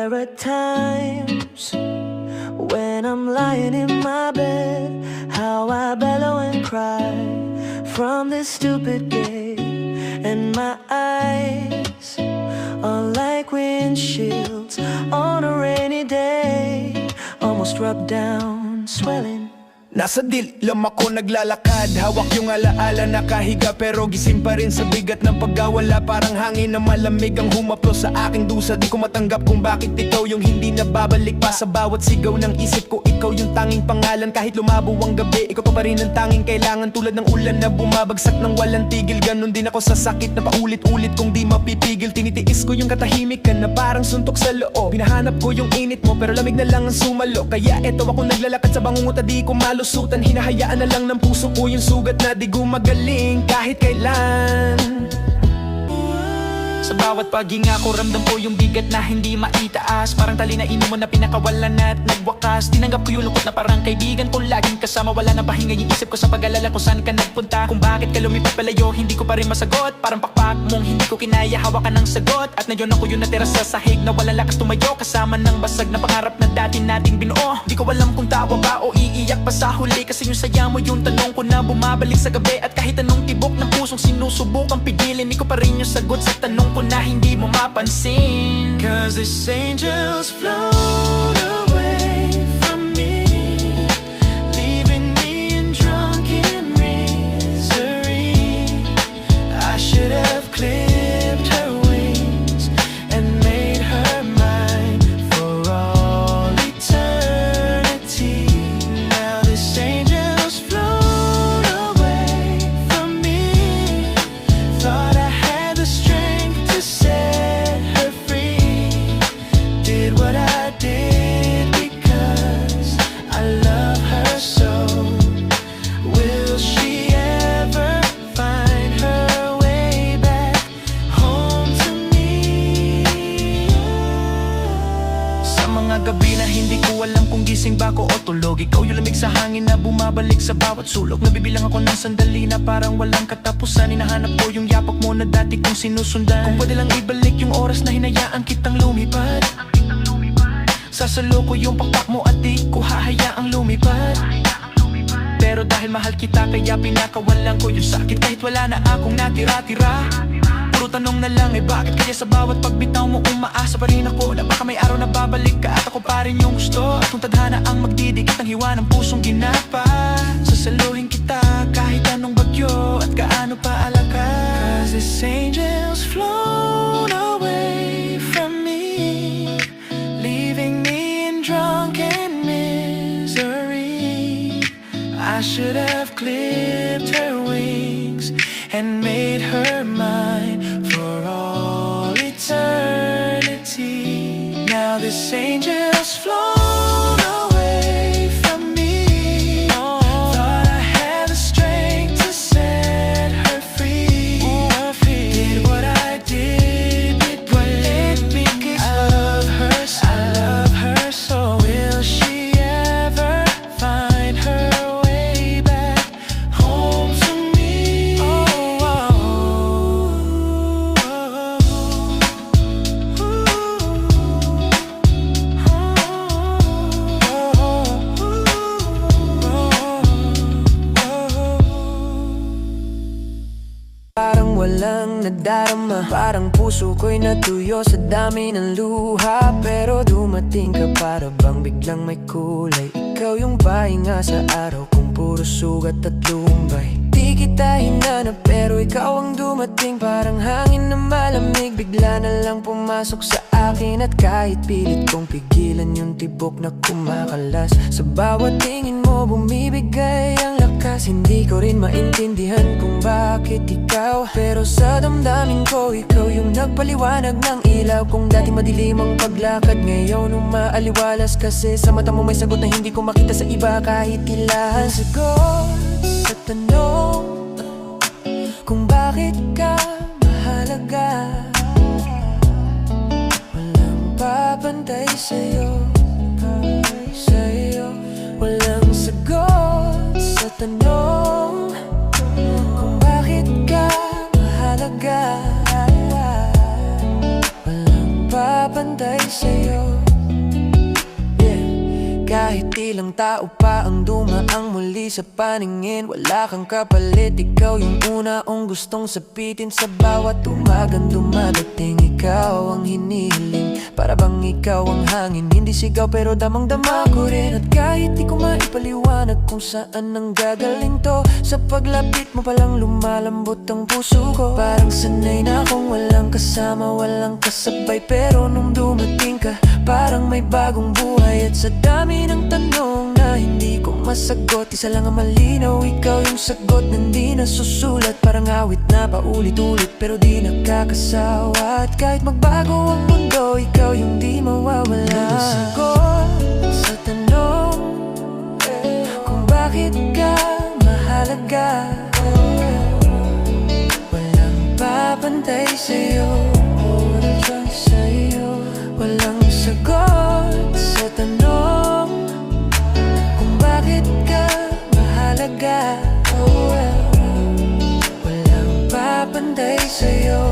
There are times when I'm lying in my bed, how I bellow and cry from this stupid gate, and my eyes are like windshields on a rainy day, almost rubbed down, swelling. Nasa dilim ako naglalakad, hawak yung alaala, nakahiga pero gising pa rin sa bigat ng pagkawala. Parang hangin na malamig ang humaplo sa aking dusa. Di ko matanggap kung bakit ikaw yung hindi nababalik pa. Sa bawat sigaw ng isip ko, ikaw yung tanging pangalan. Kahit lumabo ang gabi, ikaw pa rin ang tanging kailangan. Tulad ng ulan na bumabagsak ng walang tigil, ganon din ako sa sakit na paulit-ulit kong di mapipigil. Tinitiis ko yung katahimikan na parang suntok sa loob. Hinahanap ko yung init mo pero lamig na lang ang sumalo. Kaya eto ako naglalakad sa bangungot, di ko malusutan. Hinahayaan na lang ng puso ko yung sugat na di gumagaling kahit kailan. Sa bawat paghinga ko, ramdam ko yung bigat na hindi maitaas. Parang tali na inuman na pinakawalan at nagwakas. Tinanggap ko yung lungkot na parang kaibigan ko laging kasama. Wala na pahinga yung isip ko sa pag-alala kung saan ka nagpunta. Kung bakit ka lumipat palayo, hindi ko pa rin masagot. Parang pakpak mong hindi ko kinaya, hawakan ng sagot. At ngayon ako yung natira sa sahig na walang lakas tumayo, kasama ng basag na pangarap na dati nating binuo. Di ko alam kung tawa ba o iiyak pa sa huli, kasi yung saya mo yung tanong ko na bumabalik sa gabi. At kahit anong tibok ng pusong sinusubukang pigilin, di ko pa rin yung sagot sa tanong ko na hindi mo mapansin. Cause these angels float away from me, leaving me in drunken misery. I should have clipped her wings and made her mine for all eternity. Now these angels float away from me. Thought I had the strength to set her free. Did what I did because I love her so. Will she ever find her way back home to me? Sa mga gabi na hindi ko alam kung gising ba ko o tulog, ikaw yung lamig sa hangin na bumabalik sa bawat sulok. Nabibilang ako ng sandali na parang walang katapusan. Hinahanap ko yung yapak mo na dati kong sinusundan. Kung pwede lang ibalik yung oras na hinayaan kitang lumipad, sasalo ko yung pakpak mo at di ko hahayaang lumipad. Pero dahil mahal kita kaya pinakawalan ko yung sakit, kahit wala na akong natira-tira. Puro tanong na lang bakit kaya sa bawat pagbitaw mo umaasa pa rin ako na baka may araw na babalik ka at ako pa rin yung gusto. At kung tadhana ang magdidikit ang hiwa ng pusong ginapa, sasaluhin kita kahit anong bagyo at gaano pa alakas. Cause these angels float away from me, leaving me in drunken misery. I should have clipped her wings and made her mine for all eternity. Now these angels float away from me. Thought I had the strength to set her free. Did what I did because I love her so. I love her so. Will she ever find her way back home to me? Parang walang nadarama, parang puso ko'y natuyo sa dami ng luha. Pero dumating ka para bang biglang may kulay. Ikaw yung pahinga sa araw kung puro sugat at lumbay. Di kita hinanap pero ikaw ang dumating, parang hangin na malamig. Bigla na lang pumasok sa akin at kahit pilit kong pigilan yung tibok na kumakalas. Sa bawat tingin mo bumibigay ang lakas. Hindi ko rin maintindihan kung bakit ikaw, pero sa damdamin ko ikaw yung nagpaliwanag ng ilaw. Kung dati madilim ang paglakad, ngayon umaaliwalas. Kasi sa mata mo may sagot na hindi ko makita sa iba kahit ilan. Sagot sa tanong kung bakit ka mahalaga, walang papantay sa'yo, walang sagot sa tanong kung bakit ka mahalaga, walang papantay sa'yo. kahit ilang tao pa ang dumaang muli sa paningin. Wala kang kapalit, ikaw yung una kong gustong sapitin. Sa bawat umagang dumadating, ikaw ang hinihiling. Para bang ikaw ang hangin, hindi sigaw pero damang-dama ko rin. At kahit di ko maipaliwanag kung saan ang gagaling to, sa paglapit mo palang lumalambot ang puso ko. Parang sanay na akong walang kasama, walang kasabay. Pero nung dumating ka, parang may bagong buhay. At sa dami ng tanong na hindi ko masagot, isa lang ang malinaw, ikaw yung sagot na hindi nasusulat. Parang awit na paulit-ulit pero di nakakasawa. At kahit magbago ang mundo, ikaw yung di mawawala. Sagot sa tanong kung bakit ka mahalaga. Walang papantay sa'yo, walang sagot sa tanong kung bakit ka mahalaga. Walang papantay sa'yo.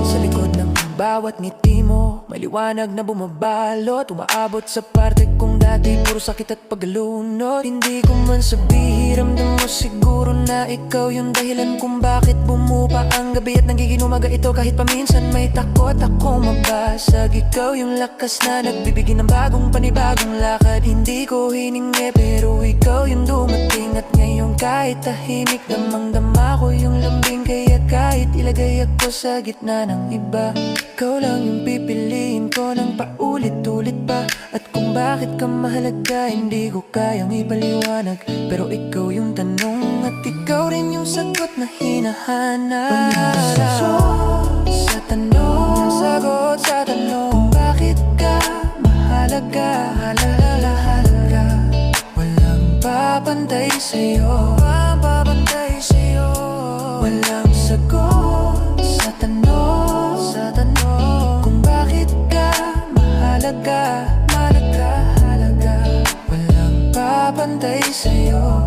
Sa likod ng bawat ngiti mo, may liwanag na bumabalot, umaabot sa parte kung dati puro sakit at pagkalunod. Hindi ko man sabihin, ramdam mo siguro na ikaw yung dahilan kung bakit bumupa ang gabi at nagiging umaga ito. Kahit paminsan may takot ako mabasag, ikaw yung lakas na nagbibigay ng bagong panibagong lakad. Hindi ko hiningi pero ikaw yung dumating. At ngayon kahit tahimik, damang-dama ko yung lambing. Kaya kahit ilagay ako sa gitna ng iba, ikaw lang yung pipiliin ko ng paulit-ulit pa. At kung bakit ka mahalaga, hindi ko kayang ipaliwanag, pero ikaw yung tanong at ikaw rin yung sagot na hinahanap. Sagot sa tanong, sagot sa tanong kung bakit ka mahalaga, halaga. Walang papantay sa'yo, papantay sa'yo. Walang sagot sa tanong, kung bakit ka mahalaga, halaga. Walang papantay sa'yo,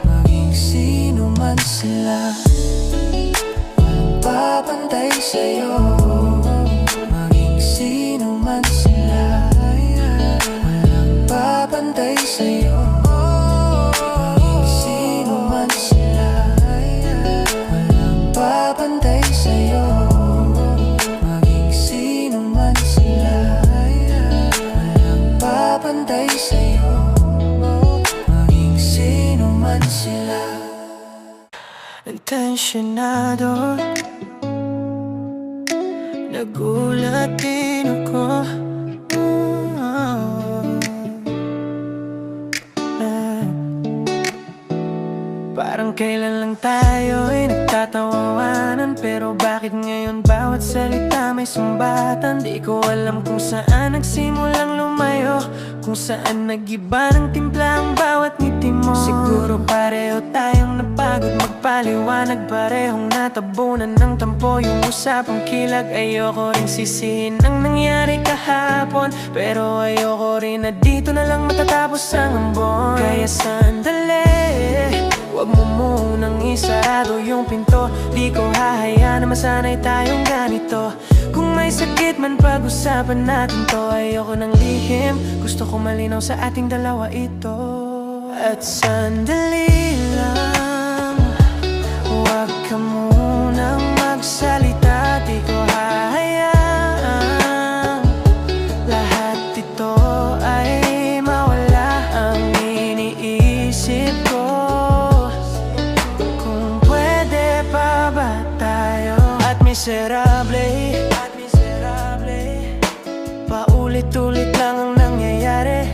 maging sino man sila. Walang papantay sa'yo, maging sino man sila. Walang papantay sa'yo, maging sino man sila. Walang papantay sa'yo, maging sino man sila. Walang papantay sa'yo, maging sino man sila. Intensyonado, nagulat din ako. Parang kailan lang tayo ay nagtatawanan, pero bakit ngayon bawat salita may sumbatan? Di ko alam kung saan nagsimulang lumayo, kung saan nagiba ng timpla ang bawat ngiti mo. Siguro pareho tayong napagod magpaliwanag, parehong natabunan ng tampo yung usapang kilag. Ayoko rin sisihin ang nangyari kahapon, pero ayoko rin na dito na lang matatapos ang ambon. Kaya sandali, wag mo munang isarado yung pinto. Di ko hahayaan na masanay tayong ganito. Kung may sakit man pag-usapan natin to, ayoko ng lihim, gusto ko malinaw sa ating dalawa ito. At sandali lang, wag ka munang magsalita. Di ko hahayaan lahat ito ay mawala ang iniisip ko. Kung pwede pa ba tayo at miserable, paulit-ulit lang ang nangyayari.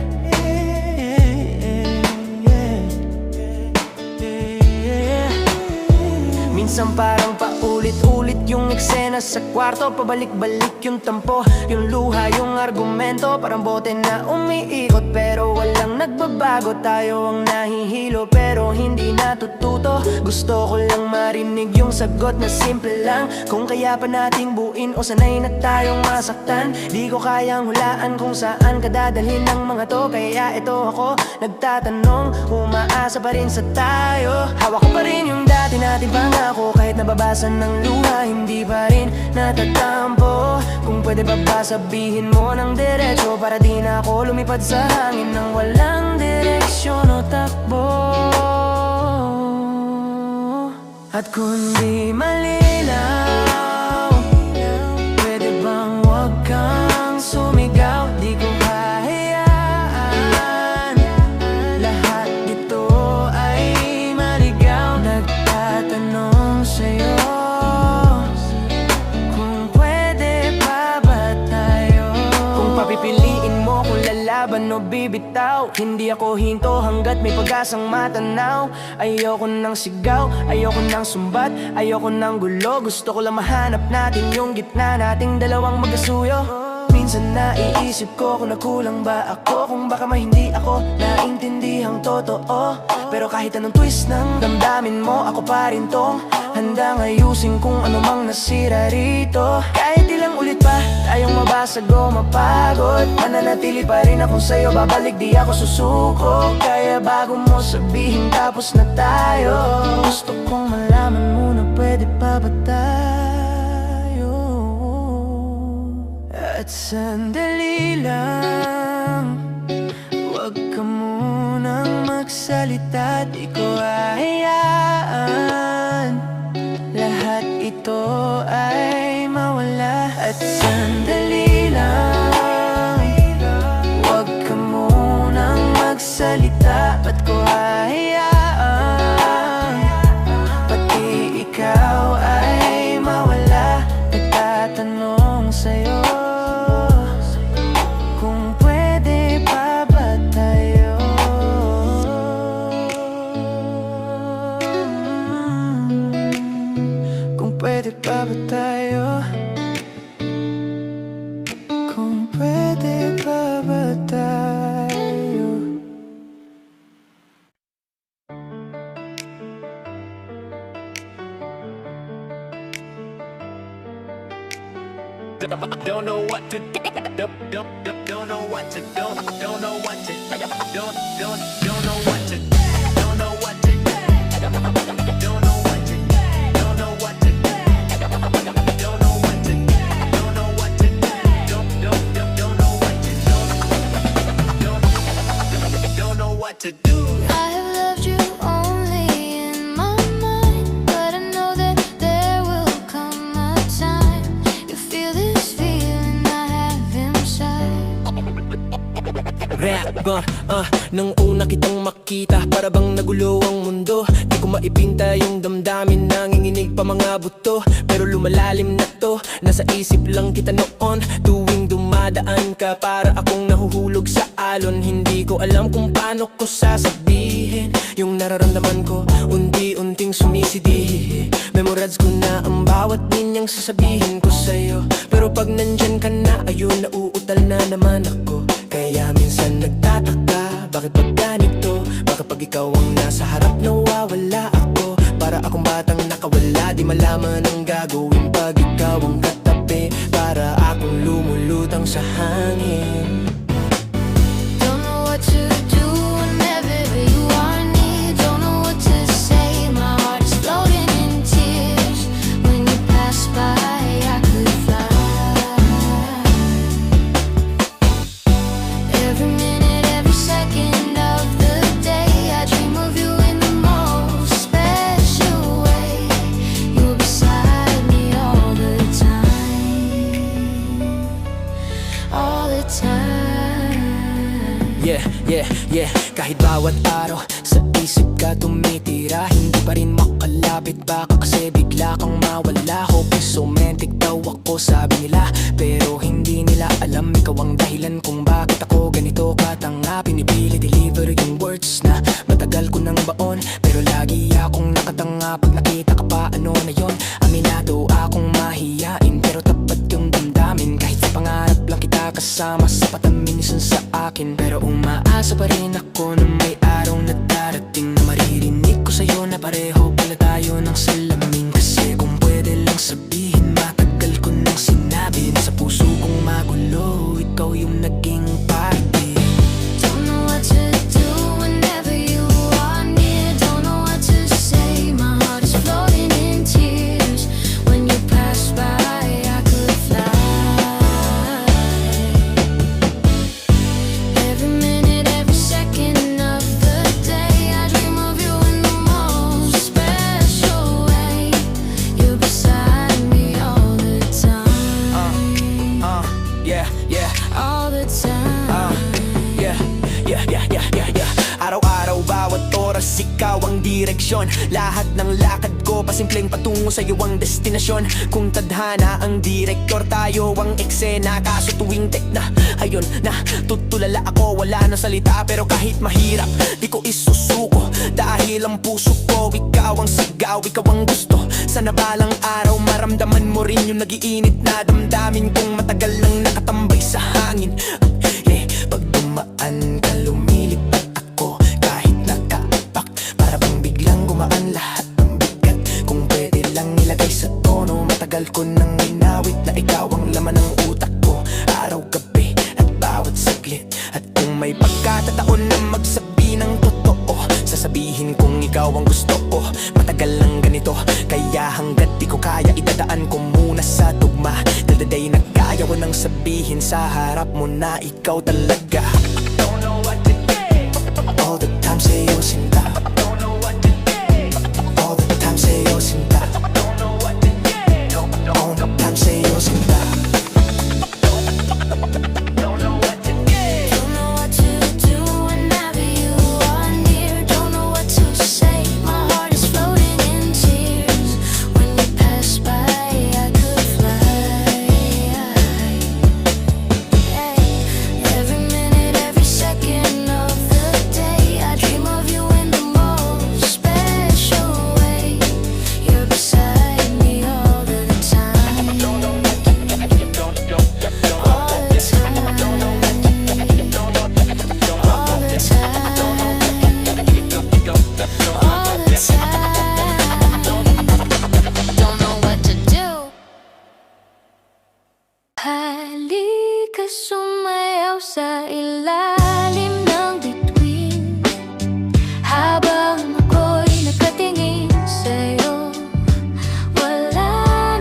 Minsan parang paulit-ulit yung eksena sa kwarto, pabalik-balik yung tampo, yung luha, yung argumento. Parang bote na umiikot pero walang nagbabago. Tayo ang nahihilo pero hindi natututo. Gusto ko lang marinig yung sagot na simple lang, kung kaya pa nating buuin o sanay na tayong masaktan. Di ko kayang hulaan kung saan ka dadalhin ng mga to, kaya ito ako nagtatanong, umaasa pa rin sa tayo. Hawak ko pa rin yung dati nating pangako, kahit nababasa ng luha, hindi pa rin natatampo. Kung pwede pa ba sabihin mo ng diretso, para di na ako lumipad sa hangin ng walang direksyon o takbo. At kung di malinaw, pwede bang wag kang sumigaw? Di ko hahayaan lahat dito ay maligaw. Nagtatanong sa'yo kung pwede pa ba tayo. Kung papipiliin mo kung lalaban o bibitaw, hindi ako hinto hanggat may pag-asang matanaw. Ayoko nang sigaw, ayoko nang sumbat, ayoko nang gulo. Gusto ko lang mahanap natin yung gitna nating dalawang magkasuyo. Minsan naiisip ko kung nakulang ba ako, kung baka hindi ako naintindihang totoo. Pero kahit anong twist ng damdamin mo, ako pa rin tong handang ayusin kung ano mang nasira rito. Kahit ilang ulit pa tayong mabasag o mapagod, mananatili pa rin akong sa'yo, babalik di ako susuko. Kaya bago mo sabihin tapos na tayo, gusto kong malaman muna pwede pa ba tayo. At sandali lang, wag ka munang magsalita. Di ko hahayaan lahat ito ay mawala. At sandali lang, wag ka munang magsalita. Ba't ko hahayaan pati ikaw ay mawala? Nagtatanong sa'yo kung pwede pa ba tayo. Kung pwede pa ba tayo? Kung pwede pa ba tayo? Don't know what to do. Don't know what to do. Don't know what to do. Don't know what to do. Don't know what to do. Don't know what to do. Don't know what to do. Don't know what to do. Don't know what to do. Don't know what to do. Don't know what to do. I have loved you only in my mind, but I know that there will come a time you feel this feeling I have inside. Rap, nang una kitang makita, para bang nagulo ang mundo. Di ko maipinta yung damdamin, nanginginig pa mga buto. Pero lumalalim na to, nasa isip lang kita noon. Tuwing dumadaan ka, para akong nahuhulog sa alon. Hindi ko alam kung paano ko sasabihin yung nararamdaman ko, unti-unting sumisidhi. Memorize ko na ang bawat linyang sasabihin ko sa'yo. Pero pag nandyan ka na, ayun, nauutal na naman ako. Kaya minsan nagtataka, bakit ba ganito? Baka pag ikaw ang nasa harap, nawawala ako. Para akong batang nakawala, di malaman ang gagawin pag ikaw ang katabi. Para akong lumulutang sa hangin. Don't know what to do whenever you are near. Don't know what to say, my heart is floating in tears. When you pass by, I could fly. Every minute, every second of the day, I dream of you in the most special way. You're beside me all the time, all the time. Yeah, kahit bawat araw sa isip ka tumitira, hindi pa rin makalapit. Baka kasi bigla kang mawala. Hopeless romantic daw ako, sabi nila. Pero hindi nila alam, ikaw ang dahilan kung bakit ako ganito katanga. Pinipili deliver yung words na matagal ko nang baon. Pero lagi akong nakatanga pag nakita ka pa, ano na yon. Aminado akong mahiyain, pero tapat yung damdamin. Kahit sa pangarap lang kita kasama, sapat ang minsan sa akin. Pero umaasa pa rin ako na may araw na darating, na maririnig ko sa'yo na pareho pala tayo ng salamin. Kasi kung pwede lang sabihin, matagal ko nang sinabi na sa puso kong magulo, ikaw yung naging party. Don't know what to do whenever you are near. Don't know what to say, my heart is floating in tears. When you pass by, Yeah, yeah. all the time. Yeah, yeah, yeah, yeah, yeah, yeah. Araw-araw, bawat oras, ikaw ang direksyon. Lahat ng lakad ko, pasimpleng patungo sa iyo ang destinasyon. Kung tadhana ang direktor, tayo ang eksena. Kaso tuwing tek na, ayun na, tutulala ako. Wala na salita, pero kahit mahirap, di ko isusuko. Dahil ang puso ko, ikaw ang sigaw, ikaw ang gusto. Sana balang araw, maramdaman mo rin yung nagiinit na damdamin kong matagal nang nakatambay sa hangin. Pag dumaan ka, lumilipad ako kahit nakapak. Para bang biglang gumaan lahat ng bigat. Kung pwede lang ilagay sa tono, matagal ko nang inawit na ikaw ang laman ng utak ko. Araw-gabi at bawat saglit. At kung may pagkatataon na magsabi ng totoo, sasabihin kong ikaw ang gusto ko. Matagal lang ganito, kaya hanggat di ko kaya, idadaan ko muna sa tugma. Till the day na kaya ko nang sabihin sa harap mo na ikaw talaga. Don't know what to say. All the time sa'yo sinta. Don't know what to say. All the time sa'yo sinta. Don't know what to say. All the time sa'yo sinta. Don't know what to say. Don't know what to do whenever you are near. Don't know what to say. My heart is floating in tears. When you pass by, I could fly. Every minute, every second of the day, I dream of you in the most special way. You're beside me all the time. All the time. All the time. All the time. Don't know what to do. Halika sumayaw sa ilalim ng bituin, habang ako'y nakatingin sa'yo. Wala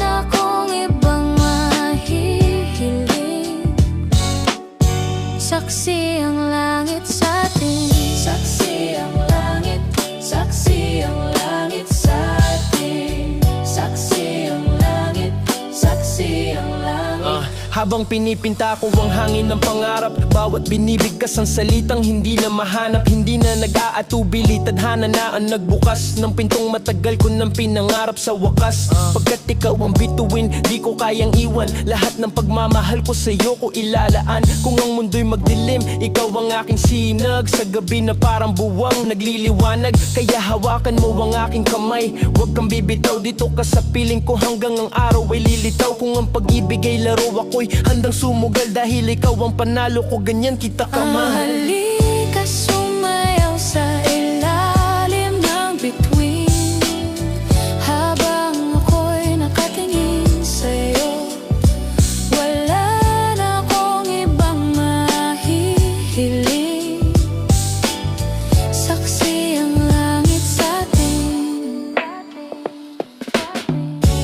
na akong ibang mahihiling. Saksi ang langit sa atin. Saksi ang langit. Saksi ang langit sa atin. Saksi ang langit. Saksi ang langit. Habang pinipinta ko ang hangin ng pangarap, bawat binibigkas ang salitang hindi na mahanap. Hindi na nag-aatubili, tadhana na ang nagbukas ng pintong matagal ko nang pinangarap sa wakas. Pagkat ikaw ang bituin, di ko kayang iwan. Lahat ng pagmamahal ko sa'yo ko ilalaan. Kung ang mundo'y magdilim, ikaw ang aking sinag. Sa gabi na parang buwang nagliliwanag, kaya hawakan mo ang aking kamay. Huwag kang bibitaw, dito ka sa piling ko hanggang ang araw ay lilitaw. Kung ang pag-ibig ay laro, ako'y handang sumugal dahil ikaw ang panalo ko, ganyan kita kamahal. Halika sumayaw sa ilalim ng bituin, habang ako'y nakatingin sa'yo. Wala na akong ibang mahihiling. Saksi ang langit sa atin.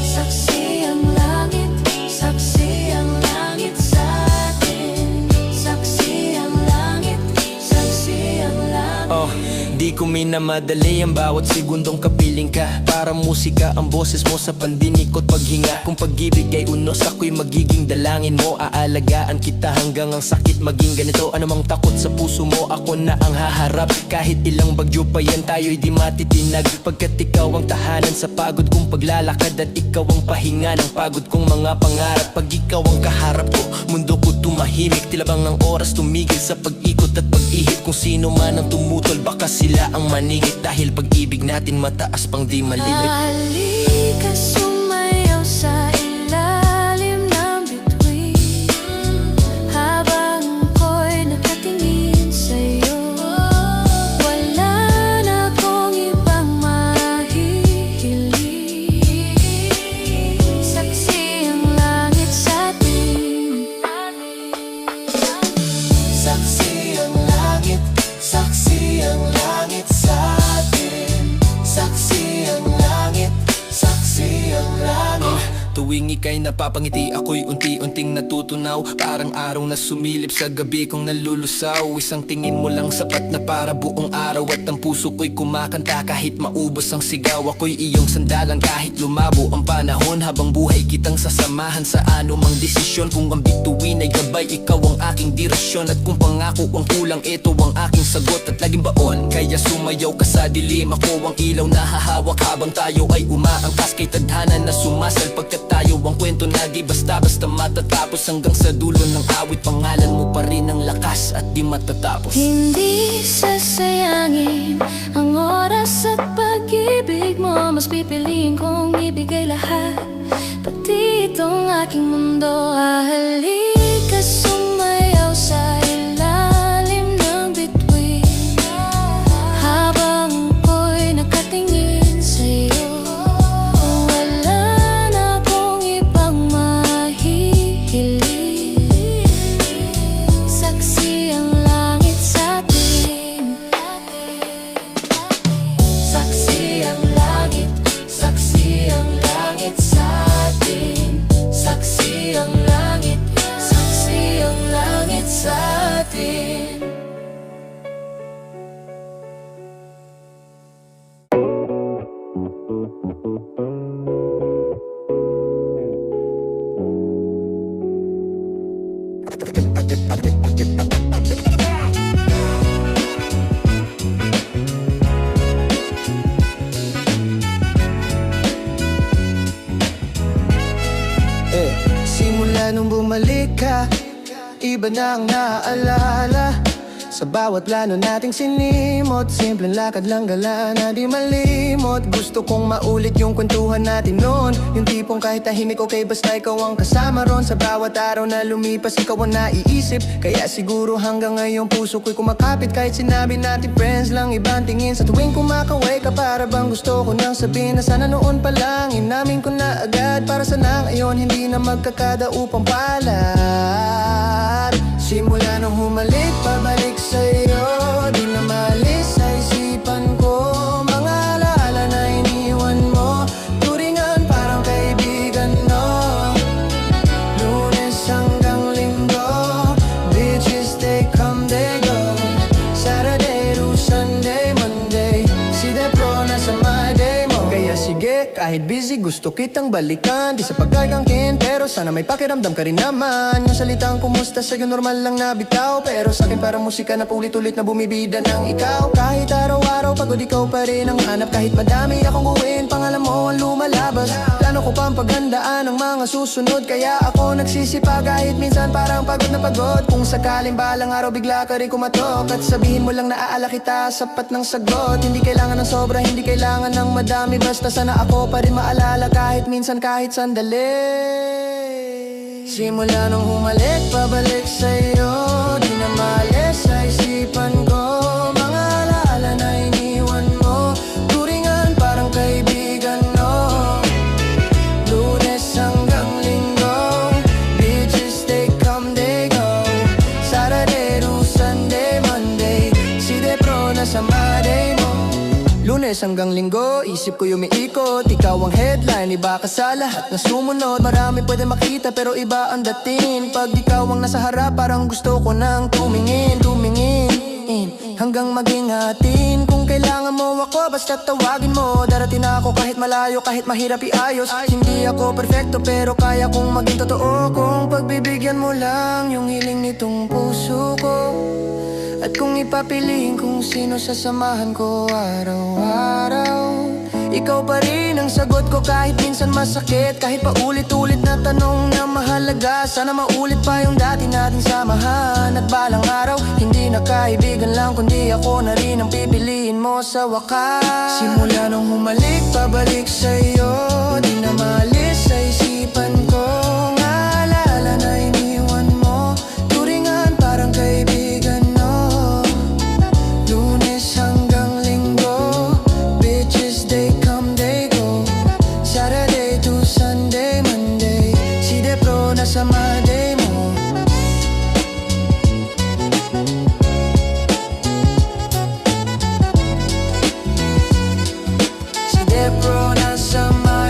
Saksi ang langit. Saksi ang langit sa atin. Saksi ang langit. Saksi ang langit. Di ko minamadali ang bawat segundong kapiling ka. Para musika ang boses mo sa pandinig ko't paghinga. Kung pag-ibig ay unos, ako'y magiging dalangin mo. Aalagaan kita hanggang ang sakit maging ganito. Anumang takot sa puso mo, ako na ang haharap. Kahit ilang bagyo pa yan, tayo'y di matitinag. Pagkat ikaw ang tahanan sa pagod kong paglalakad, at ikaw ang pahinga ng pagod kong mga pangarap. Pag ikaw ang kaharap ko, mundo ko tumahimik. Tila bang ang oras tumigil sa pag-ikot at pag-ihip. Kung sino man ang tumutol, baka sila ang manigit. Dahil pag-ibig natin mataas pang di malibig. Halika sumayaw sa ilalim ng bituin, habang ako'y nakatingin sa'yo. Wala na akong ibang mahihiling. Saksi ang langit sa atin. Saksi ang langit. Saksi ang langit sa atin. Saksi ang langit. Saksi ang langit. Tuwing ika'y napapangiti, ako'y unti-unting natutunaw. Parang araw na sumilip sa gabi kong nalulusaw. Isang tingin mo lang sapat na para buong araw. At ang puso ko'y kumakanta kahit maubos ang sigaw. Ako'y iyong sandalan kahit lumabo ang panahon. Habang buhay kitang sasamahan sa anumang desisyon. Kung ang bituin ay gabay, gabay, ikaw ang aking diretsyon. At kung pangako ang kulang, ito ang aking sagot at laging baon. Kaya sumayaw ka sa dilim, ako ang ilaw na hahawak habang tayo ay umaangkas kay tadhana na sumasal. Pagkat tayo ang kwento na di basta-basta matatapos, hanggang sa dulo ng awit pangalan mo pa rin ang lakas at di matatapos. Hindi sasayangin ang oras at pag-ibig mo. Mas pipiliin kong ibigay lahat, pati itong aking mundo. Halika, sumayaw sa ilalim ng bituin, habang ako'y nakatingin sa'yo. Wala na akong ibang mahihiling. Saksi ang langit sa'tin. Saksi ang langit, saksi ang langit sa'tin. Saksi ang langit, saksi ang langit sa'tin. Simula nung bumalik ka, iba na ang naaalala. Sa bawat plano nating sinimot, simpleng lakad lang gala na di malimot. Gusto kong maulit yung kwentuhan natin noon, yung tipong kahit tahimik okay basta ikaw ang kasama ron. Sa bawat araw na lumipas ikaw ang naiisip, kaya siguro hanggang ngayon puso ko'y kumakapit. Kahit sinabi natin friends lang, ibang tingin sa tuwing kumakaway ka. Para bang gusto ko nang sabihin na sana noon pa lang inamin ko na agad. Para sana ngayon hindi na magkakada upang palat. Simula nung humalik, pabalik sa'yo, di na maalis sa isipan ko. Mga alaala na iniwan mo, turingan parang kaibigan, no? Lunes hanggang Linggo, bitches they come, they go. Saturday to Sunday, Monday, si Depro nasa my day mo. Kaya sige, kahit busy gusto kitang balikan. Di sa pagkagangkin, pero sana may pakiramdam ka rin naman. Yung salitang kumusta sa'yo normal lang na bitaw, pero sa'kin parang musika na paulit-ulit na bumibida ng ikaw. Kahit araw-araw pagod ikaw pa rin ang hanap. Kahit madami akong gawin, pangalan mo ang lumalabas. Plano ko pang paghandaan ang mga susunod, kaya ako nagsisipa kahit minsan parang pagod na pagod. Kung sakaling balang araw bigla ka rin kumatok at sabihin mo lang naalala kita, sapat ng sagot. Hindi kailangan ng sobra, hindi kailangan ng madami, basta sana ako pa rin maalala kahit minsan, kahit sandali. Simula nung humalik, pabalik sa'yo, di na maalis sa isipan ko. Mga alaala na iniwan mo, turingan parang kaibigan, no? Lunes hanggang Linggo, bitches they come, they go. Saturday to Sunday, Monday, si Depro nasa Monday mo. Lunes hanggang Linggo, isip ko yumiikot. Ikaw ang headline, iba ka sa lahat na sumunod. Marami pwede makita pero iba ang dating. Pag ikaw ang nasa harap, parang gusto ko nang tumingin hanggang maging atin. Kung kailangan mo ako, basta tawagin mo. Darating ako kahit malayo, kahit mahirap iayos. Hindi ako perfecto pero kaya kong maging totoo. Kung pagbibigyan mo lang yung hiling nitong puso ko, at kung ipapiliin kung sino sasamahan ko araw-araw, ikaw pa rin ang sagot ko kahit minsan masakit. Kahit pa ulit-ulit na tanong na mahalaga, sana maulit pa yung dati nating samahan. At balang araw, hindi na kaibigan lang, kundi ako na rin ang pipiliin mo sa wakas. Simula nung humalik, pabalik sa'yo, di na maalis sa isipan ko. Naalala na iniwan mo, turingan parang kaibigan, no? Lunes hanggang Linggo, bitches they come, they go. Saturday to Sunday, Monday, si Depro nasa Monday mo. Si Depro nasa Monday.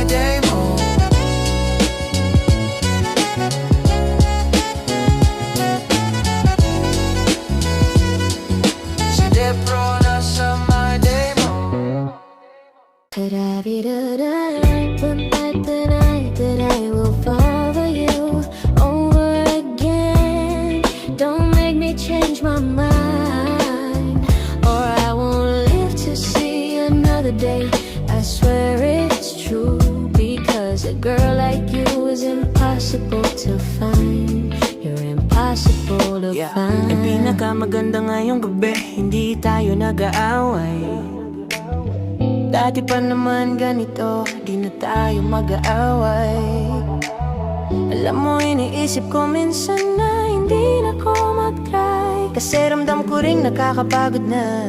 impossible to find. Ang pinakamaganda ngayong gabi, hindi tayo nag-aaway. Dati pa naman ganito, di na tayo mag-aaway. Alam mo, iniisip ko minsan na hindi na ko mag-cry, kasi ramdam ko ring nakakapagod na.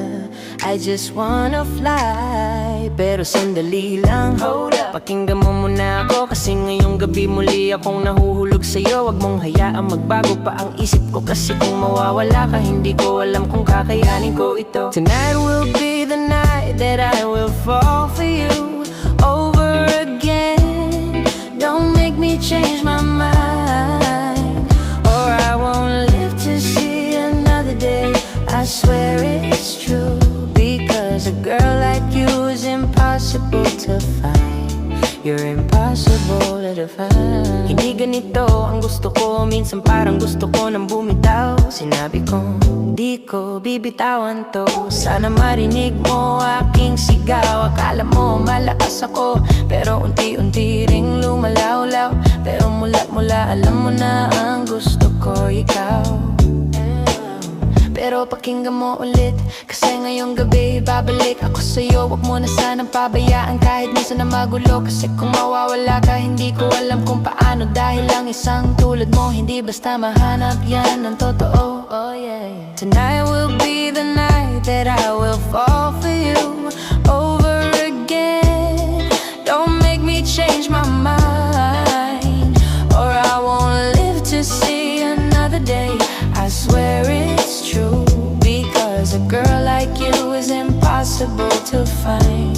I just wanna fly. Pero sandali lang, hold up, pakinggan mo muna ako, kasi ngayong gabi muli akong nahuhulog sa'yo. Wag mong hayaang magbago pa ang isip ko, kasi kung mawawala ka, hindi ko alam kung kakayanin ko ito. Tonight will be the night that I will fall for you over again. Don't make me change my mind, or I won't live to see another day. I swear it's true, because a girl like you is impossible to find. You're impossible to find. Hindi ganito ang gusto ko, minsan parang gusto ko nang bumitaw. Sinabi ko, di ko bibitawan to. Sana marinig mo aking sigaw. Akala mo malakas ako, pero unti-unti ring lumalawlaw. Pero mula alam mo na ang gusto ko ikaw. Pero pakinggan mo ulit, kasi ngayong gabi babalik ako sa'yo. Huwag mo na sanang pabayaan kahit minsan na magulo, kasi kung mawawala ka, hindi ko alam kung paano. Dahil lang isang tulad mo, hindi basta mahanap yan ng totoo. Oh yeah, yeah. Tonight will be the night that I will fall for you over again. Don't make me change my mind, or I won't live to see another day. I swear it's true, because a girl like you is impossible to find.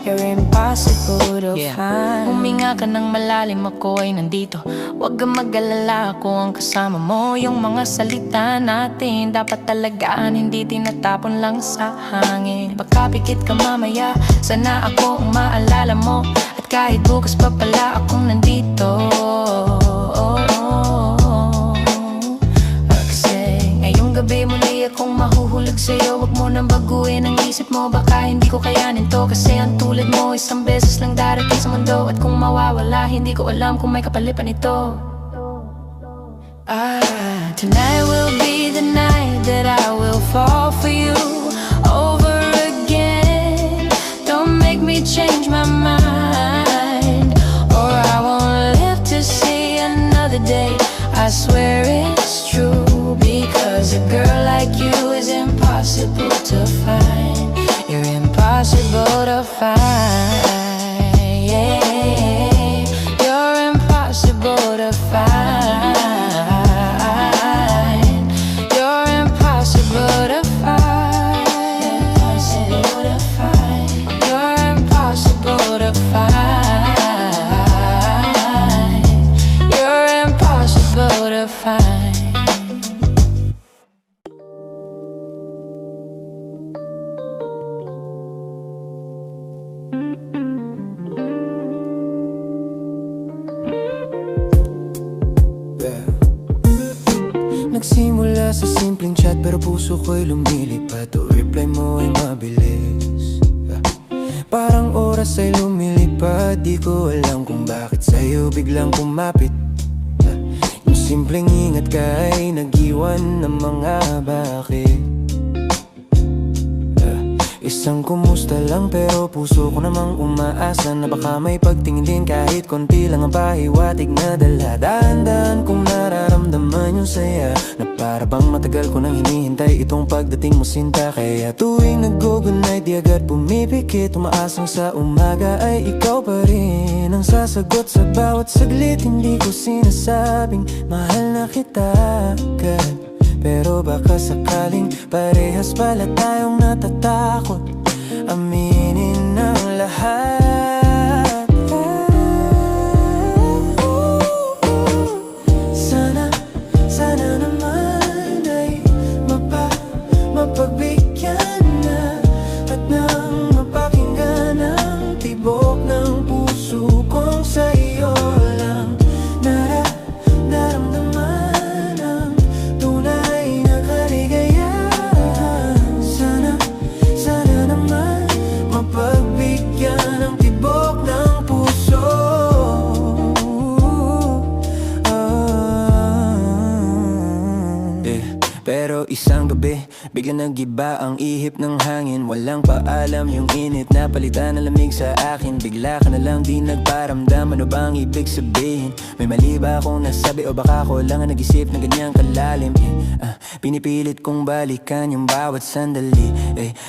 You're impossible to find. Huminga ka ng malalim, ako ay nandito. Huwag kang mag-alala, ako ang kasama mo. Yung mga salita natin dapat talagaan, hindi tinatapon lang sa hangin. Baka pikit ka mamaya, sana ako ang maalala mo. At kahit bukas pa pala akong nandito. Gabi muli akong mahuhulog sa'yo. Huwag mo nang baguhin ang isip mo, baka hindi ko kayanin to. Kasi ang tulad mo, isang beses lang darating sa mundo. At kung mawawala, hindi ko alam kung may kapalit pa nito. Tonight will be the night that I will fall for you over again. Don't make me change my mind, or I won't live to see another day. I swear it's true, because a girl like you is impossible to find. You're impossible to find. Yeah. You're impossible to find. You're impossible to find. Impossible to find. You're impossible to find. You're impossible to find. Nagsimula sa simpleng chat, pero puso ko'y lumilipad. O reply mo ay mabilis, parang oras ay lumilipad. Di ko alam kung bakit sa'yo biglang kumapit. Yung simpleng ingat ka ay nag-iwan ng mga bakit. Isang kumusta lang, pero puso ko namang umaasa na baka may pagtingin din, kahit konti lang ang pahiwatig na dala. Dahan-dahan kong nararamdaman yung saya, na para bang matagal ko nang hinihintay itong pagdating mo, sinta. Kaya tuwing nag-good night, di agad pumipikit. Umaasang sa umaga ay ikaw pa rin ang sasagot sa bawat saglit. Hindi ko sinasabing mahal na kita agad, pero baka sakaling parehas pala tayong natatakot aminin ang lahat. Sana naman ay mapagbigyan na, at nang mapakinggan ang tibok ng puso kong sa'yo lang nararamdaman ang tunay na kaligayahan. Sana naman mapagbigyan ng Pero isang gabi, biglang nag-iba ang ihip ng hangin. Walang paalam yung init na palitan ng lamig sa akin. Bigla ka na lang di nagparamdam, ano bang ibig sabihin? May mali ba akong nasabi o baka ako lang ang nag-isip na ganyang kalalim? Pinipilit kong balikan yung bawat sandali.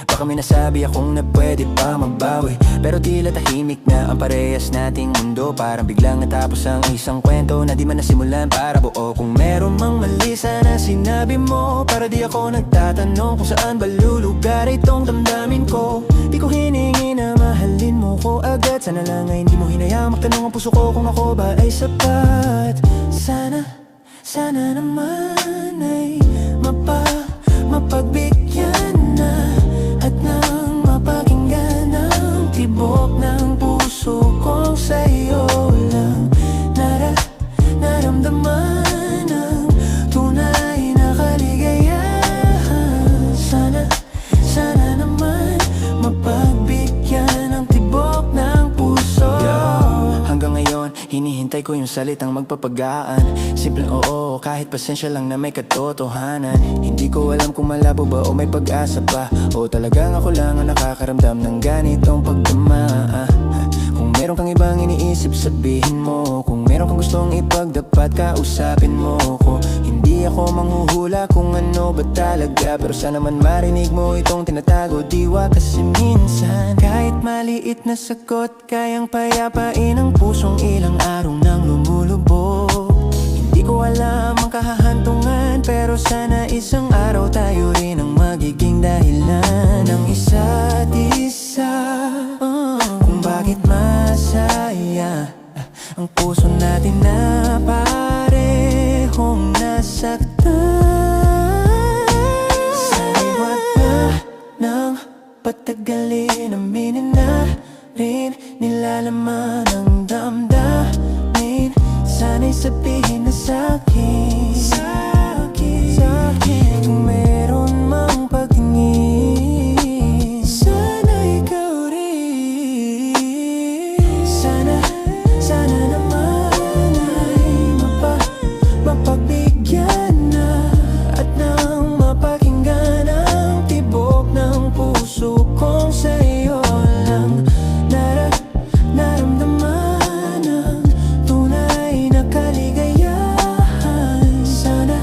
Baka may nasabi akong na pwede pa mabawi, pero tila tahimik na ang parehas nating mundo. Parang biglang natapos ang isang kwento na di man nasimulan para buo. Kung meron mang mali sana sinabi mo, para di ako nagtatanong kung saan ba lulugar itong damdamin ko. Di ko hiningi na mahalin mo ko agad. Sana lang ay hindi mo hinayang magtanong ang puso ko kung ako ba ay sapat. Sana naman ay mapagbigyan na at nang mapakinggan ang tibok ng puso kong sa'yo lang naramdaman ang tunay na kaligayahan. Sana naman mapagbigyan ang tibok ng puso. Hanggang ngayon, hinihintay ko yung salitang magpapagaan. Simpleng oo, kahit pasensya lang na may katotohanan. Hindi ko alam kung malabo ba o may pag-asa pa, o talagang ako lang ang nakakaramdam ng ganitong pagdama. Kung meron kang ibang iniisip, sabihin mo. Kung meron kang gustong ipagdapat, kausapin mo ko. Hindi ako manghuhula kung ano ba talaga, pero sana man marinig mo itong tinatago diwa. Kasi minsan, kahit maliit na sagot, kayang payapain ang pusong ilang araw nang lumulubog. Hindi ko alam ang kahahantungan, pero sana isang araw tayo rin ang magiging dahilan ng isa't isa. Kung bakit masaya ang puso natin na parehong nasaktan. Sana'y wag na nang patagalin, aminin na rin nilalaman ang damdamin. Sana'y sabihin na sa'kin kung meron mang pagtingin. Sana ikaw rin. Sana naman ay mapagbigyan na at nang mapakinggan ang tibok ng puso kong sa'yo lang naramdaman ang tunay na kaligayahan. Sana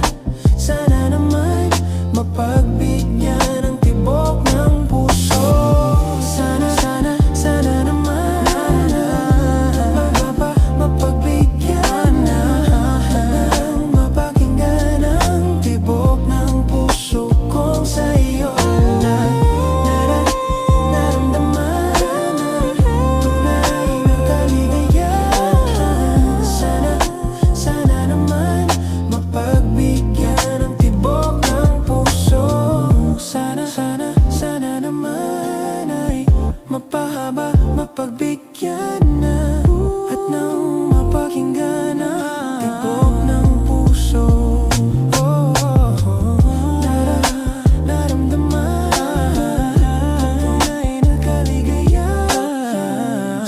naman mapagbigyan ang tibok ng puso. Sana naman mapagbigyan na nang mapakinggan ang tibok ng puso kong sa'yo lang naramdaman ang tunay na kaligayahan. Sana naman mapagbigyan ang tibok ng puso. Sana naman ay mapahaba, mapagbigyan na at nang mapakinggan ang tibok ng puso. Naramdaman ang tunay na kaligayahan.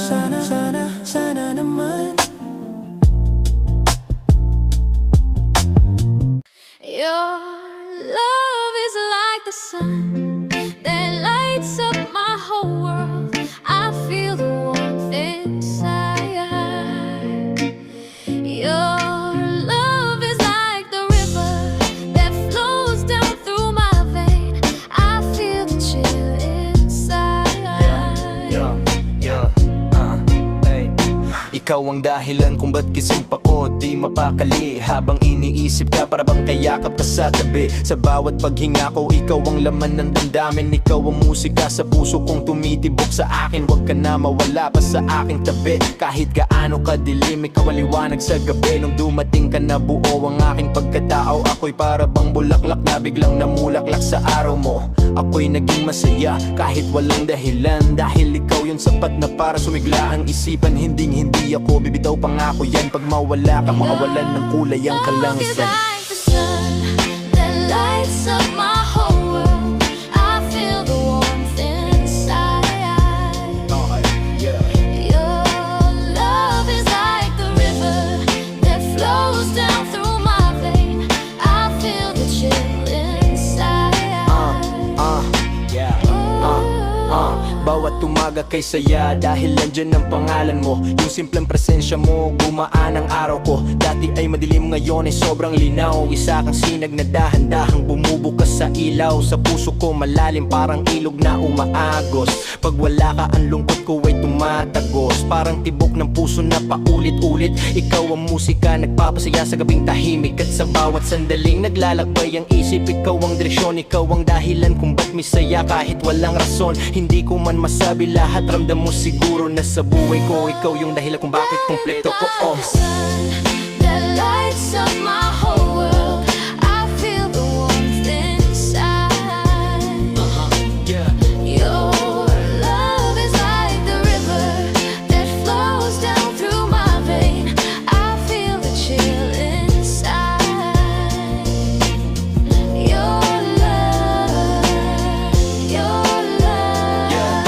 Sana naman. Your love is like the sun that lights up my whole world. I feel the warmth inside. Your love is like the river that flows down through my vein. I feel the chill inside. Ikaw ang dahilan kung ba't gising pa ko di mapakali. Habang iniisip ka para bang kayakap ka sa tabi. Sa bawat paghinga ko, ikaw ang laman ng damdamin. Ikaw ang musika sa puso kong tumitibok sa akin. Huwag ka na mawala pa sa aking tabi. Kahit gaano kadilim, ikaw ang liwanag sa gabi. Nung dumating ka na buo ang aking pagkatao. Ako'y para bang bulaklak na biglang namulaklak sa araw mo. Ako'y naging masaya kahit walang dahilan, dahil ikaw yung sapat na para sumigla ang isipan. Hindi ako bibitaw, pangako yan. Pag mawala ka, mawalan ng kulay ang Love is kalangitan. like the sun that lights up my whole world. I feel the warmth inside. Your love is like the river that flows down through my vein. I feel the chill umaga kay saya dahil nandyan ang pangalan mo. Yung simpleng presensya mo, gumaan ang araw ko. Dati ay madilim, ngayon ay sobrang linaw. Isa kang sinag na dahan-dahang bumubukas sa ilaw. Sa puso ko malalim parang ilog na umaagos. Pag wala ka ang lungkot ko ay tumatagos. Parang tibok ng puso na paulit-ulit. Ikaw ang musika, nagpapasaya sa gabing tahimik. At sa bawat sandaling naglalakbay ang isip. Ikaw ang direksyon, ikaw ang dahilan kung ba't misaya kahit walang rason. Hindi ko man masabi lahat, ramdam mo siguro na sa buhay ko ikaw yung dahilan kung bakit kumpleto ko. Oh. The sun that lights up my whole world. I feel the warmth inside. Yeah. Your love is like the river that flows down through my vein. I feel the chill inside. Your love, your love, Yeah.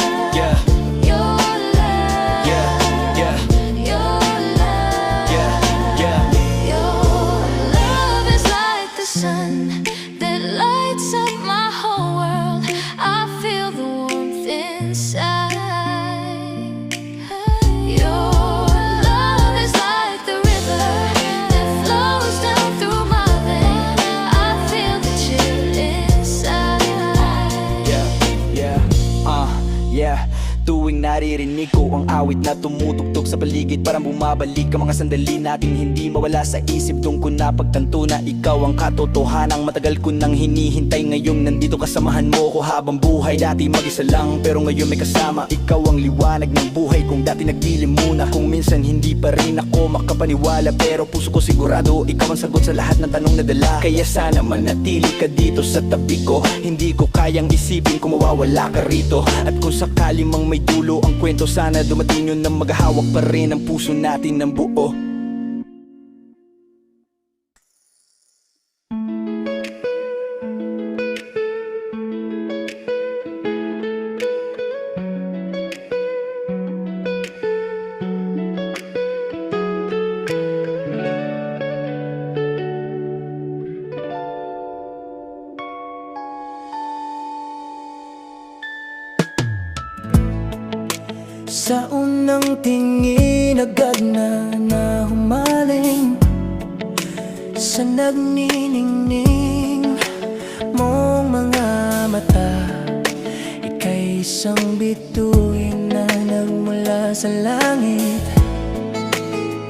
your love, Yeah. Yeah. your love. Yeah. Your love is like the sun that lights up my whole world. I feel the warmth inside. Your love is like the river that flows down through my veins. I feel the chill inside. Yeah. Tuwing naririnig ko ang awit na tumutugtog sa paligid, parang bumabalik ang mga sandali natin hindi mawala sa isip. Doon ko napagtanto na ikaw ang katotohanang matagal ko nang hinihintay. Ngayong nandito kasamahan mo ko habang buhay. Dati mag-isa lang pero ngayon may kasama. Ikaw ang liwanag ng buhay kung dati nagdilim muna. Kung minsan hindi pa rin ako makapaniwala, pero puso ko sigurado ikaw ang sagot sa lahat ng tanong na dala. Kaya sana manatili ka dito sa tabi ko. Hindi ko kayang isipin kung mawawala ka rito. At kung sakali mang may dulo ang kwento, sana dumating yun na maghahawak pa rin ang puso natin ng buo. Sa unang tingin agad na humaling sa nagniningning mong mga mata. Ika'y isang bituin na nagmula sa langit.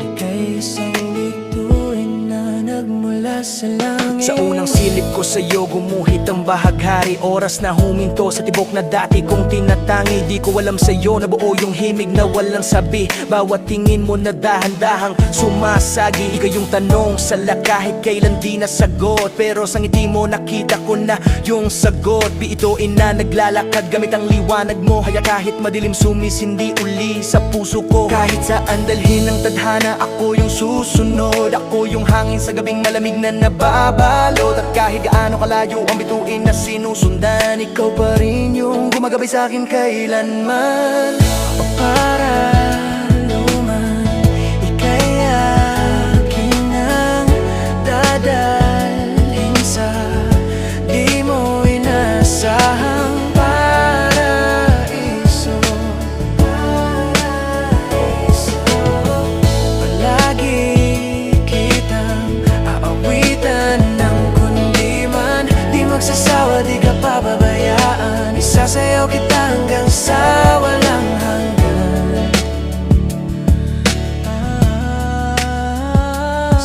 Ika'y isang bituin na nagmula sa langit. Sa unang silip ko sa'yo gumuhit ang bahaghari. Oras na huminto sa tibok na dati kong tinatangi. Di ko alam sa'yo na buo yung himig na walang sabi. Bawat tingin mo na dahan-dahang sumasagi. Ikaw yung tanong sa kahit kailan di nasagot, pero sa ngiti mo nakita ko na yung sagot. Biituin na naglalakad gamit ang liwanag mo. Kaya kahit madilim sumisindi uli sa puso ko. Kahit saan dalhin ng tadhana, ako yung susunod. Ako yung hangin sa gabing malamig na nababalot. At kahit gaano kalayo ang bituin na sinusundan, ikaw pa rin yung gumagabay sa akin kailanman. O para luman, ika'y akin ang dadalhin sa di mo inasahang paraiso. Palagi kitang aawitan ng kundi man di magsasawa, di ka pababayaan. Isasayaw kita hanggang sa walang hanggan.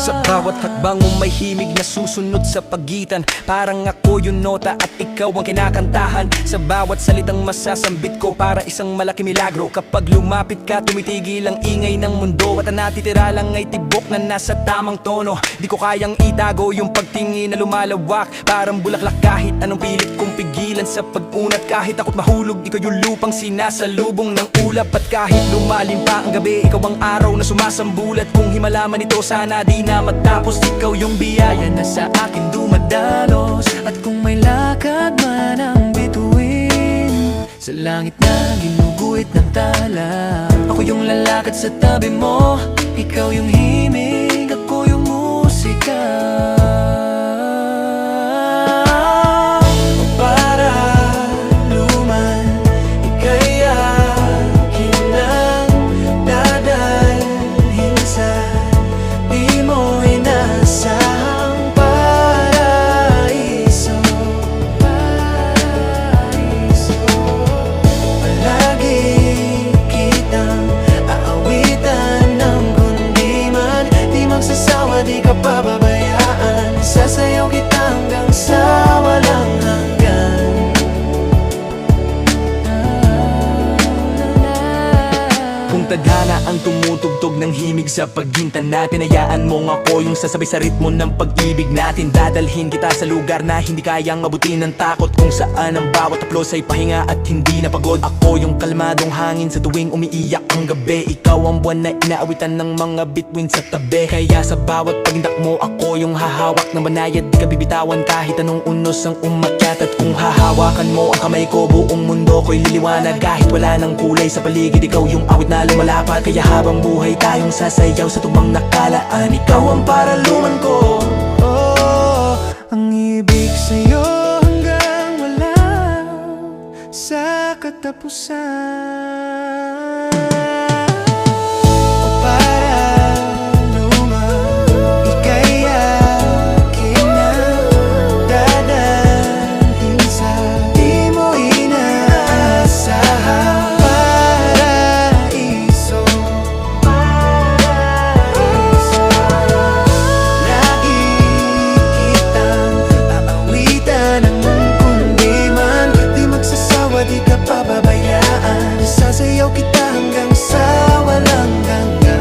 Sa bawat hakbang mo may himig na susunod sa pagitan. Parang ako yung nota at ikaw ang kinakantahan. Sa bawat salitang masasambit ko para isang malaki milagro. Kapag lumapit ka tumitigil ang ingay ng mundo. At ang natitira lang ay tibok na nasa tamang tono. Di ko kayang itago yung pagtingin na lumalawak. Parang bulaklak kahit anong pilit kong pigilan sa pag-unat. Kahit ako't mahulog, ikaw yung lupang sinasalubong ng ulap. At kahit lumalim pa ang gabi, ikaw ang araw na sumasambulat. Kung himala man ito sana di na matapos. Ikaw yung biyaya na sa akin dumadalos. At kung may lakad man ang bituin, sa langit na ginuguhit ng tala, ako yung lalakad sa tabi mo. Ikaw yung himig, ako yung musika. O para luman, ika'y tadhana ang tumutugtog ng himig sa paggintan natin. Hayaan mong ako yung sasabay sa ritmo ng pag-ibig natin. Dadalhin kita sa lugar na hindi kayang mabutin ng takot, kung saan ang bawat haplos ay pahinga at hindi na pagod. Ako yung kalmadong hangin sa tuwing umiiyak ang gabi. Ikaw ang buwan na inaawitan ng mga bituin sa tabi. Kaya sa bawat pagindak mo, ako yung hahawak ng banayad. Di ka bibitawan kahit anong unos ang umakyat. At kung hahawakan mo ang kamay ko, buong mundo ko'y liliwanag. Kahit wala ng kulay sa paligid, ikaw yung awit na lumalapat. Kaya habang buhay tayong sasayaw sa tubang nakalaan, ikaw ang paraluman ko. Oh, ang ibig sa'yo hanggang wala sa katapusan. O para luman, ika'y akin na dadalhin sa di mo inaasahang paraiso. Lagi kitang aawitan ng kundi man di magsasawa, di ka pababayaan. Sasayaw kita hanggang sa walang hanggan.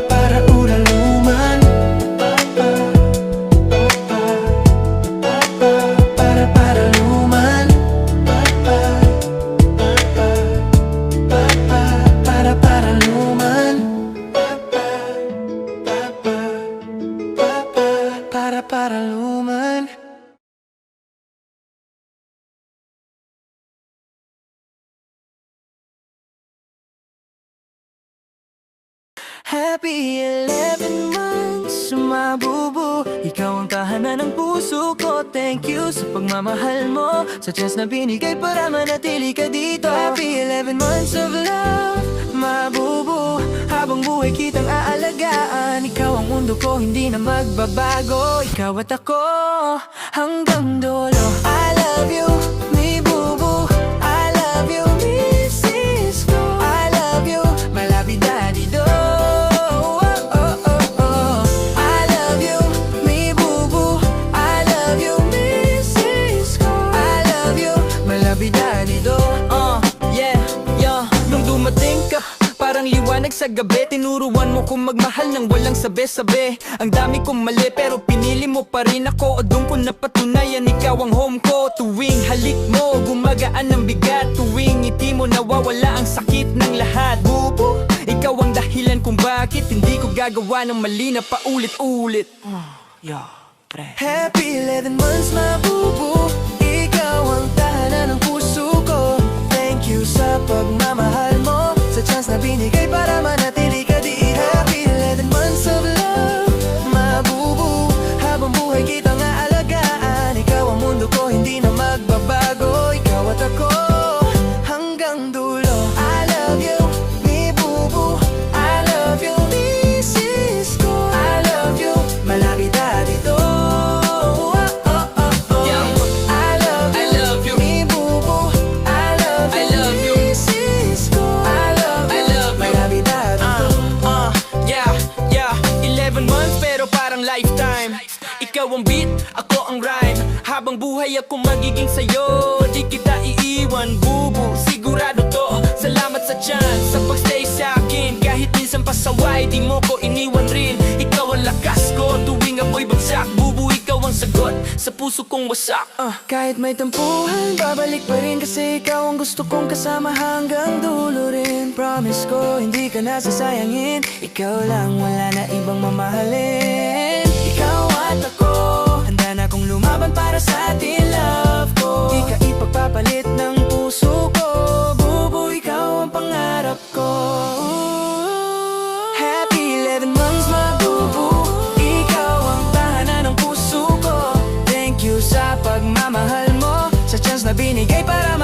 Para uraluman, para paraluman, para paraluman, para paraluman. Happy 11 months, sumabubu. Ikaw ang tahanan ng puso ko. Thank you sa pagmamahal mo, sa chance na binigay para manatili ka dito. Happy 11 months of love, mabubu. Habang buhay kitang aalagaan. Ikaw ang mundo ko, hindi na magbabago. Ikaw at ako, hanggang dulo. I love you, mi bubu. I love you, mi Cisco. I love you, my labidadido. Parang liwanag sa gabi, tinuruan mo kong magmahal ng walang sabi-sabi. Ang dami kong mali pero pinili mo pa rin ako. O doon ko napatunayan ikaw ang home ko. Tuwing halik mo, gumagaan ang bigat. Tuwing ngiti mo, nawawala ang sakit ng lahat. Bubu, ikaw ang dahilan kung bakit hindi ko gagawa ng mali na paulit-ulit. Happy 11 months, mabubu. Ikaw ang tahanan ng puso ko. Thank you sa pagmamahal mo, sa chance na binigay para manatili ka dito. Happy 11 months of love, mabubu. Habang buhay kitang aalagaan. Ikaw ang mundo ko, hindi na magbabago. Ikaw at ako, hanggang dulo. I love you, mi bubu. I love you, mi Cisco. I love you, malapit dito. Ikaw ang beat, ako ang rhyme. Habang buhay ako magiging sayo, di kita iiwan, bubu. Sigurado to, salamat sa chance, sa pagstay sa akin. Kahit minsan pasaway, di mo ko iniwan rin. Ikaw ang lakas ko, tuwing ako'y bagsak. Bubu, ikaw ang sagot, sa puso kong wasak. Kahit may tampuhan, babalik pa rin. Kasi ikaw ang gusto kong kasama hanggang dulo rin. Promise ko, hindi ka nasasayangin. Ikaw lang, wala na ibang mamahalin. Ikaw at ako, handa na kong lumaban para sa atin, love ko. Di ka ipagpapalit ng puso ko. Bubu, ikaw ang pangarap ko. Happy 11 months, mabubu. Ikaw ang tahanan ng puso ko. Thank you sa pagmamahal mo, sa chance na binigay para